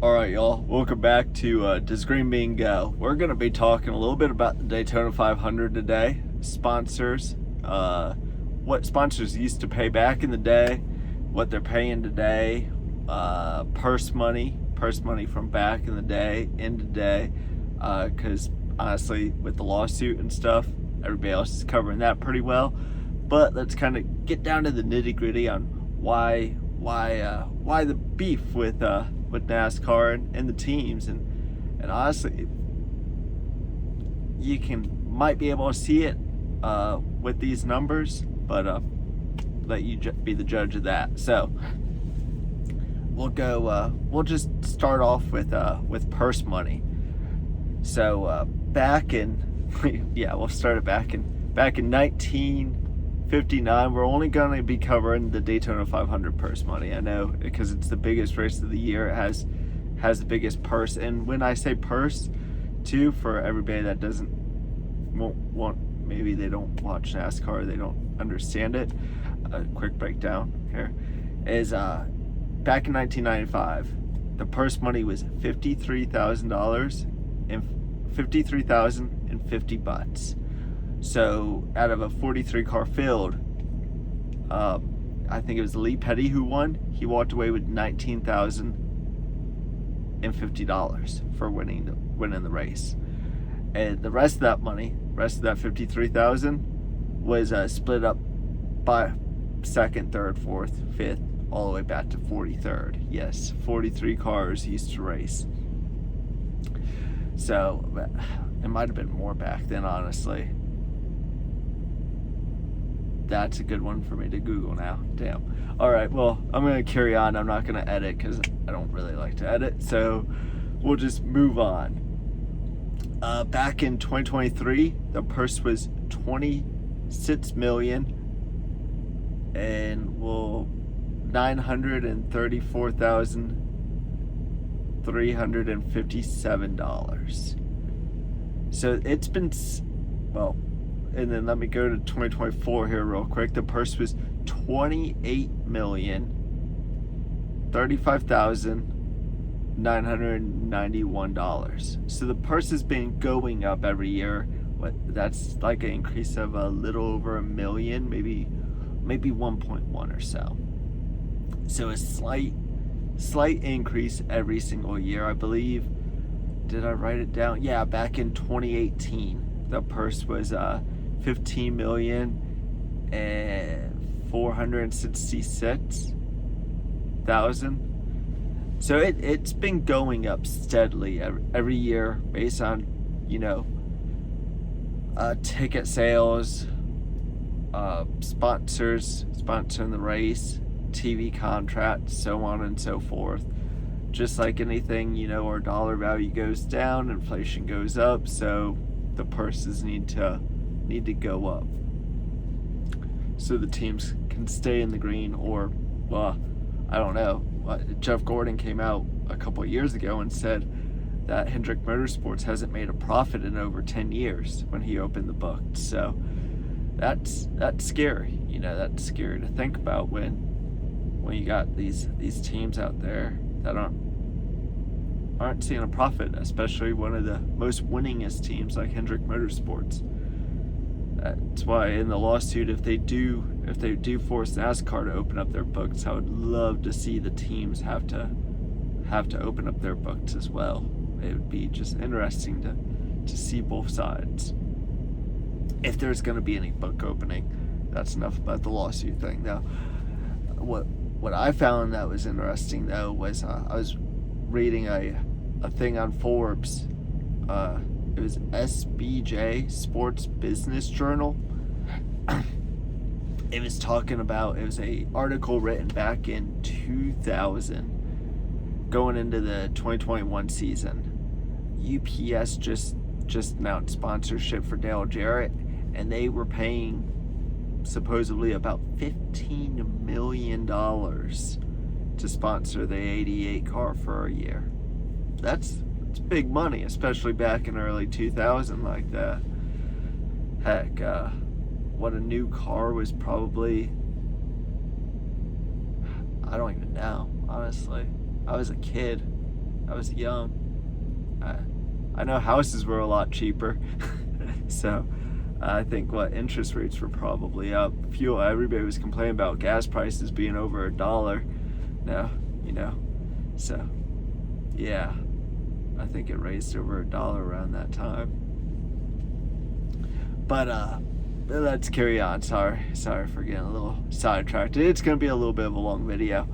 Alright, y'all. Welcome back to Does Green Bean Go? We're going to be talking a little bit about the Daytona 500 today. Sponsors, what sponsors used to pay back in the day, what they're paying today, purse money from back in the day, in today. Because honestly, with the lawsuit and stuff, everybody else is covering that pretty well. But let's kind of get down to the nitty gritty on why the beef with NASCAR and the teams, and honestly, you might be able to see it with these numbers, but let you be the judge of that. So we'll just start off with purse money. So back in we'll start it back in 1959. We're only going to be covering the Daytona 500 purse money. I know, because it's the biggest race of the year. It has the biggest purse. And when I say purse, too, for everybody that maybe they don't watch NASCAR, they don't understand it. A quick breakdown here is back in 1995, the purse money was $53,000 and $53,050. So out of a 43 car field, I think it was Lee Petty who won. He walked away with $19,050 for winning the race, and the rest of that money, $53,000, was split up by second, third, fourth, fifth, all the way back to 43rd. Yes, 43 cars used to race. So it might have been more back then, honestly. That's a good one for me to Google now. Damn. Alright, well, I'm going to carry on. I'm not going to edit because I don't really like to edit. So we'll just move on. Back in 2023, the purse was $26 million and $934,357. So it's been, well, and then let me go to 2024 here real quick. The purse was $28,035,991. So the purse has been going up every year. That's like an increase of a little over $1 million, maybe 1.1 or so. So a slight increase every single year, I believe. Did I write it down? Yeah, back in 2018, the purse was $15,466,000. So it's been going up steadily every year based on, ticket sales, sponsors sponsoring the race, TV contracts, so on and so forth. Just like anything, our dollar value goes down, inflation goes up, so the purses need to go up so the teams can stay in the green. Or, well, I don't know. Jeff Gordon came out a couple of years ago and said that Hendrick Motorsports hasn't made a profit in over 10 years when he opened the book. So that's scary. That's scary to think about when you got these teams out there that aren't seeing a profit, especially one of the most winningest teams like Hendrick Motorsports. That's why in the lawsuit, if they do force NASCAR to open up their books, I would love to see the teams have to open up their books as well. It would be just interesting to see both sides. If there's going to be any book opening. That's enough about the lawsuit thing. Now, what I found that was interesting though was I was reading a thing on Forbes. It was SBJ, Sports Business Journal. It was talking about, it was a article written back in 2000 going into the 2021 season. UPS just announced sponsorship for Dale Jarrett, and they were paying supposedly about $15 million to sponsor the 88 car for a year. That's big money, especially back in early 2000 like that. Heck, what a new car was probably, I don't even know, honestly. I was a kid. I was young. I know houses were a lot cheaper. So I think interest rates were probably up. Fuel, everybody was complaining about gas prices being over $1 now, so yeah, I think it raised over $1 around that time. But let's carry on. Sorry for getting a little sidetracked. It's gonna be a little bit of a long video.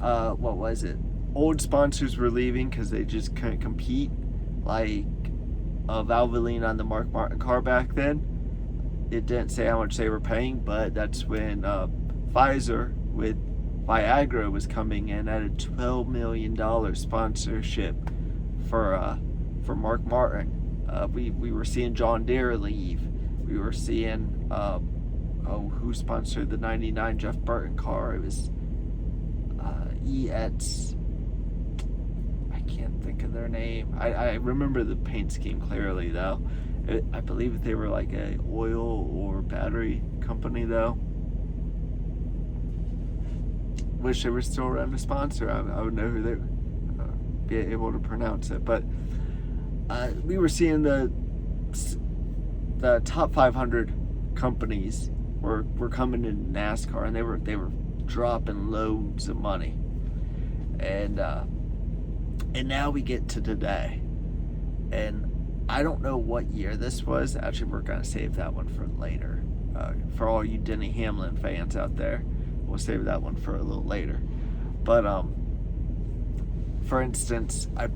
What was it? Old sponsors were leaving because they just couldn't compete, like Valvoline on the Mark Martin car back then. It didn't say how much they were paying, but that's when Pfizer with Viagra was coming in at a $12 million sponsorship for Mark Martin. We were seeing John Deere leave. We were seeing who sponsored the '99 Jeff Burton car? It was EETS. I can't think of their name. I remember the paint scheme clearly though. I believe they were like a oil or battery company though. Wish they were still around to sponsor. I would know who they be able to pronounce it. But we were seeing the top 500 companies were coming into NASCAR, and they were dropping loads of money. And now we get to today, and I don't know what year this was. Actually, we're gonna save that one for later. For all you Denny Hamlin fans out there, we'll save that one for a little later. But for instance, I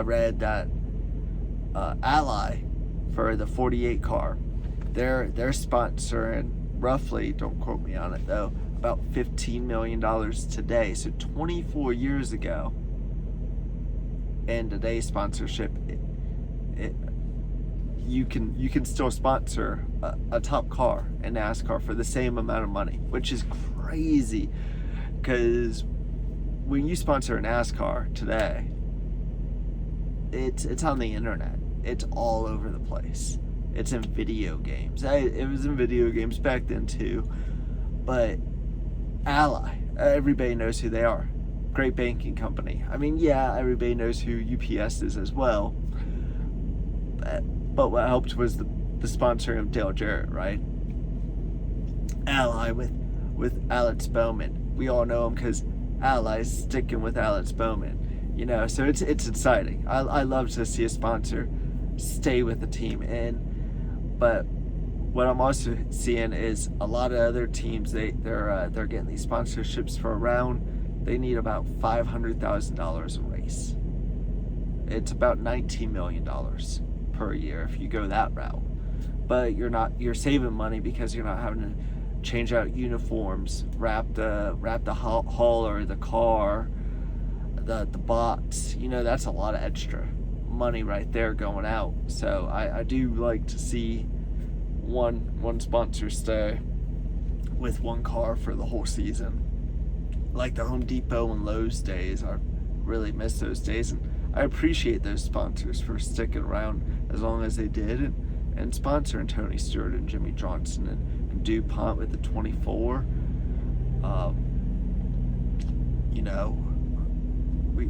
read that Ally for the 48 car, they're sponsoring roughly, don't quote me on it though, about $15 million today. So 24 years ago, and today's sponsorship, you can still sponsor a top car in NASCAR for the same amount of money, which is crazy. Because when you sponsor a NASCAR today, it's on the internet. It's all over the place. It's in video games. It was in video games back then too. But Ally, everybody knows who they are. Great banking company. I mean, yeah, everybody knows who UPS is as well. But what helped was the sponsoring of Dale Jarrett, right? Ally with Alex Bowman. We all know him because Ally's sticking with Alex Bowman. So it's exciting. I love to see a sponsor stay with the team. But what I'm also seeing is a lot of other teams, they're getting these sponsorships for around, they need about $500,000 a race. It's about $19 million per year if you go that route. But you're saving money because you're not having to change out uniforms, wrap the hull or the car, the box. That's a lot of extra money right there going out. So I do like to see one sponsor stay with one car for the whole season, like the Home Depot and Lowe's days. I really miss those days, and I appreciate those sponsors for sticking around as long as they did and sponsoring Tony Stewart and Jimmy Johnson and DuPont with the 24.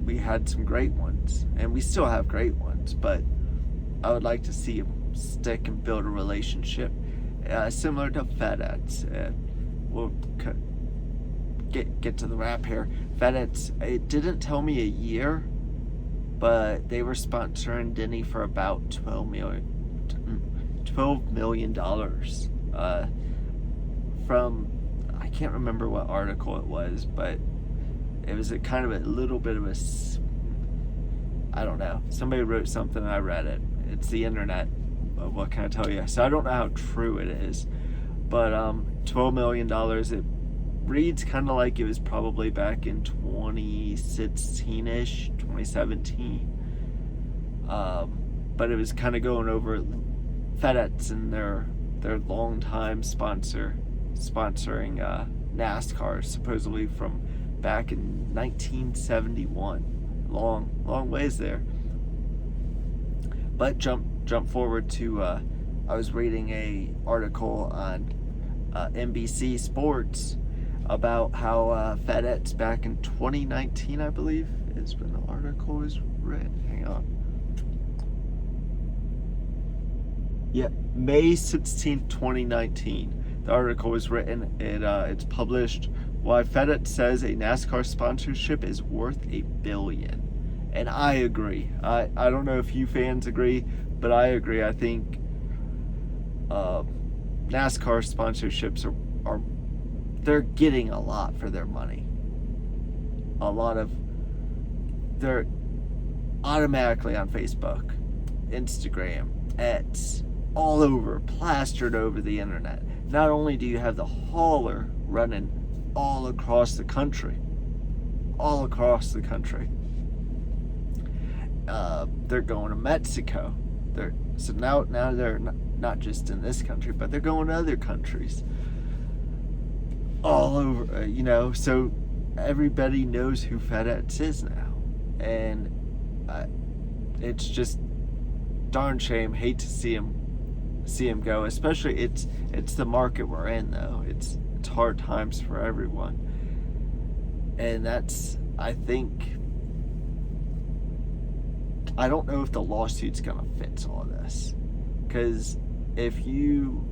We had some great ones, and we still have great ones, but I would like to see them stick and build a relationship similar to FedEx. We'll get to the wrap here. FedEx, it didn't tell me a year, but they were sponsoring Denny for about $12 million. From, I can't remember what article it was, but it was a kind of a little bit of a, I don't know. Somebody wrote something and I read it. It's the internet. What can I tell you? So I don't know how true it is, but $12 million. It reads kind of like it was probably back in 2016-ish, 2017. But it was kind of going over FedEx and their longtime sponsoring NASCAR, supposedly from back in 1971. Long ways there. But jump forward to I was reading a article on NBC Sports about how FedEx back in 2019, I believe is when the article is written. Hang on. Yeah, May 16th, 2019. The article was written. It's published. Why FedEx says a NASCAR sponsorship is worth $1 billion. And I agree. I don't know if you fans agree, but I agree. I think NASCAR sponsorships are they're getting a lot for their money. They're automatically on Facebook, Instagram, X, all over, plastered over the internet. Not only do you have the hauler running all across the country, they're going to Mexico. Now they're not just in this country, but they're going to other countries. All over, so everybody knows who FedEx is now. And it's just darn shame. Hate to see him go. Especially it's the market we're in, though. It's hard times for everyone. And I don't know if the lawsuit's gonna fix all of this. Because if you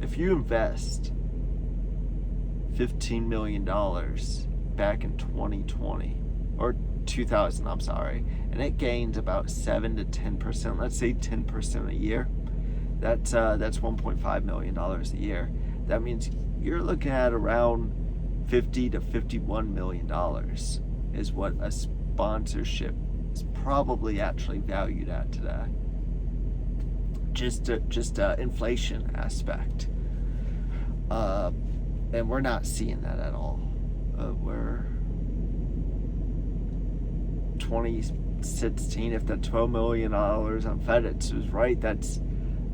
invest $15 million back in 2020 or 2000, I'm sorry, and it gains about 7 to 10%, let's say 10% a year, that's $1.5 million a year. That means you're looking at around $50 to $51 million is what a sponsorship is probably actually valued at today. Just inflation aspect. And we're not seeing that at all. We're 2016. If the $12 million on FedEx was right, that's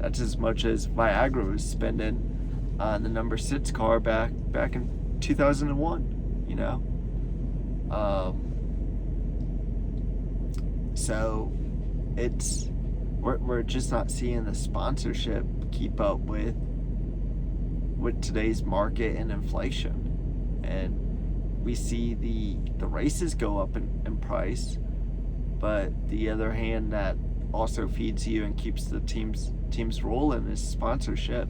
as much as Viagra was spending on the number 6 car back in 2001. So we're just not seeing the sponsorship keep up with today's market and inflation. And we see the races go up in price, but the other hand that also feeds you and keeps the teams rolling is sponsorship.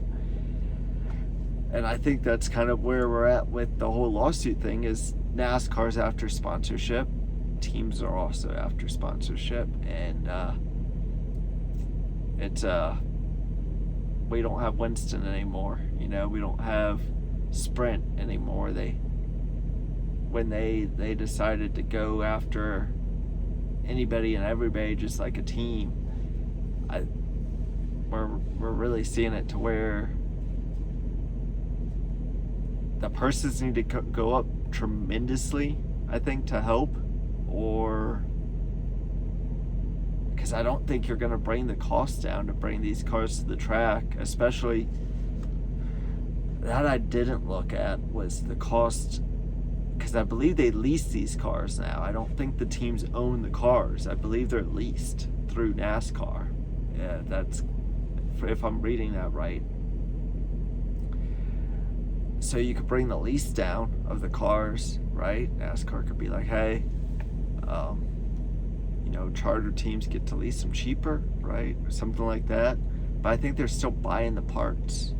And I think that's kind of where we're at with the whole lawsuit thing. Is NASCAR's after sponsorship, teams are also after sponsorship, and it's we don't have Winston anymore. We don't have Sprint anymore. When they decided to go after anybody and everybody just like a team, we're really seeing it to where the purses need to go up tremendously, I think, to help, or because I don't think you're going to bring the cost down to bring these cars to the track. Especially that I didn't look at was the cost, because I believe they lease these cars now. I don't think the teams own the cars. I believe they're leased through NASCAR. Yeah, that's if I'm reading that right. So you could bring the lease down of the cars, right? NASCAR could be like, hey, charter teams get to lease them cheaper, right? Or something like that. But I think they're still buying the parts.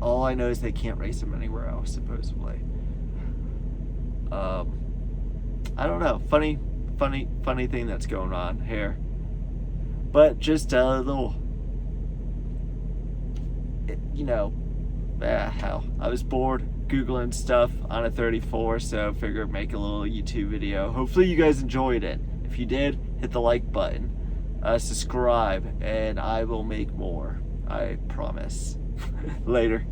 All I know is they can't race them anywhere else, supposedly. I don't know. Funny thing that's going on here. But just a little, hell, I was bored Googling stuff on a 34, so figured make a little YouTube video. Hopefully you guys enjoyed it. If you did, hit the like button, subscribe, and I will make more. I promise. Later.